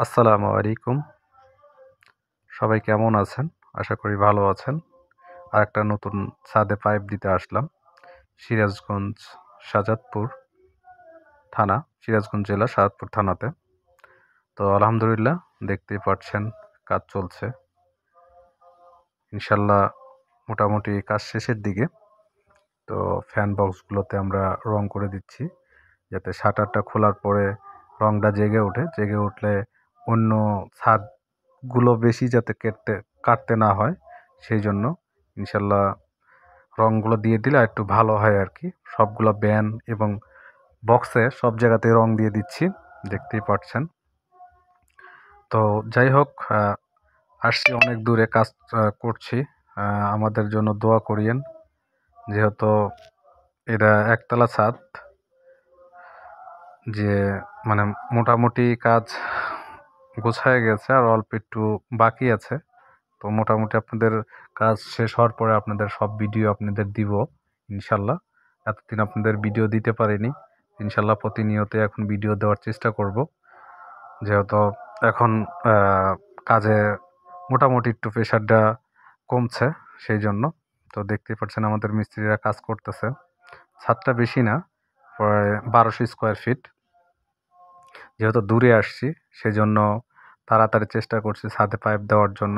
আসসালামু আলাইকুম। সবাই কেমন আছেন? আশা করি ভালো আছেন। আরেকটা নতুন ছাদে পাইপ দিতে আসলাম। সিরাজগঞ্জ শাহজাদপুর থানা, সিরাজগঞ্জ জেলা শাহজাদপুর থানাতে। তো আলহামদুলিল্লাহ দেখতেই পাচ্ছেন কাজ চলছে। ইনশাল্লাহ মোটামুটি কাজ শেষের দিকে। তো ফ্যান বক্সগুলোতে আমরা রং করে দিচ্ছি, যাতে শাটারটা খোলার পরে রংটা জেগে ওঠে। জেগে উঠলে অন্য ছাদগুলো বেশি যাতে কাটতে না হয়, সেই জন্য ইনশাল্লাহ রংগুলো দিয়ে দিলে একটু ভালো হয় আর কি। সবগুলো ব্যান এবং বক্সে সব জায়গাতে রং দিয়ে দিচ্ছি, দেখতেই পাচ্ছেন। তো যাই হোক, আসছি অনেক দূরে কাজ করছি। আমাদের জন্য দোয়া করিয়েন, যেহেতু এটা একতলা ছাদ, যে মানে মোটামুটি কাজ গোছায় গেছে, আর অল্প একটু বাকি আছে। তো মোটামুটি আপনাদের কাজ শেষ হওয়ার পরে আপনাদের সব ভিডিও আপনাদের দিব ইনশাল্লাহ। এতদিন আপনাদের ভিডিও দিতে পারিনি, ইনশাল্লাহ প্রতিনিয়ত এখন ভিডিও দেওয়ার চেষ্টা করব, যেহেতু এখন কাজে মোটামুটি একটু প্রেশারটা কমছে, সেই জন্য। তো দেখতেই পাচ্ছেন আমাদের মিস্ত্রিরা কাজ করতেছে। ছাদটা বেশি না, প্রায় 1200 স্কোয়ার ফিট। যেহেতু দূরে আসছি, সেজন্য তাড়াতাড়ি চেষ্টা করছি ছাদে পাইপ দেওয়ার জন্য,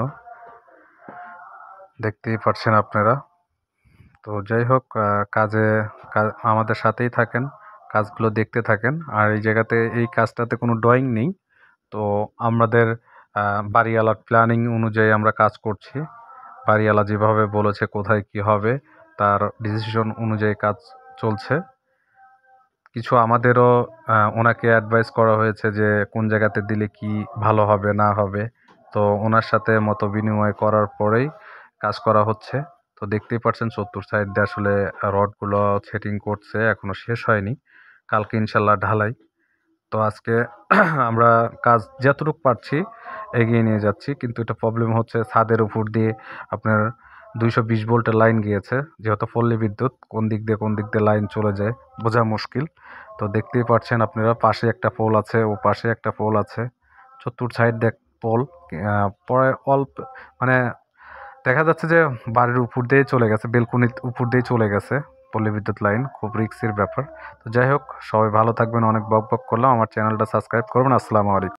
দেখতেই পাচ্ছেন আপনারা। তো যাই হোক, আমাদের সাথেই থাকেন, কাজগুলো দেখতে থাকেন। আর এই জায়গাতে এই কাজটাতে কোনো ড্রয়িং নেই, তো আমাদের বাড়িওয়ালার প্ল্যানিং অনুযায়ী আমরা কাজ করছি। বাড়িওয়ালা যেভাবে বলেছে কোথায় কি হবে, তার ডিসিশন অনুযায়ী কাজ চলছে। কিছু আমাদেরও ওনাকে অ্যাডভাইস করা হয়েছে যে কোন জায়গাতে দিলে কি ভালো হবে না হবে। তো ওনার সাথে মত বিনিময় করার পরেই কাজ করা হচ্ছে। তো দেখতেই পাচ্ছেন চতুর সাইড দিয়ে আসলে রডগুলো সেটিং করছে, এখনও শেষ হয়নি। কালকে ইনশাল্লাহ ঢালাই। তো আজকে আমরা কাজ যতটুকু পারছি এগিয়ে নিয়ে যাচ্ছি, কিন্তু এটা প্রবলেম হচ্ছে ছাদের উপর দিয়ে আপনার 220 ভোল্টের লাইন গিয়েছে। যেহেতু পল্লী বিদ্যুৎ, কোন দিক দিয়ে লাইন চলে যায় বোঝা মুশকিল। তো দেখতেই পাচ্ছেন আপনারা, পাশে একটা পোল আছে, ও পাশে একটা পোল আছে, চতুর সাইড দেখ পোল। পরে অল্প মানে দেখা যাচ্ছে যে বাড়ির উপর দিয়ে চলে গেছে, বেলকনির উপর দিয়ে চলে গেছে পল্লী বিদ্যুৎ লাইন। খুব রিস্কের ব্যাপার। তো যাই হোক, সবাই ভালো থাকবেন। অনেক বক বক করলাম, আমার চ্যানেলটা সাবস্ক্রাইব করবেন। আসসালামু আলাইকুম।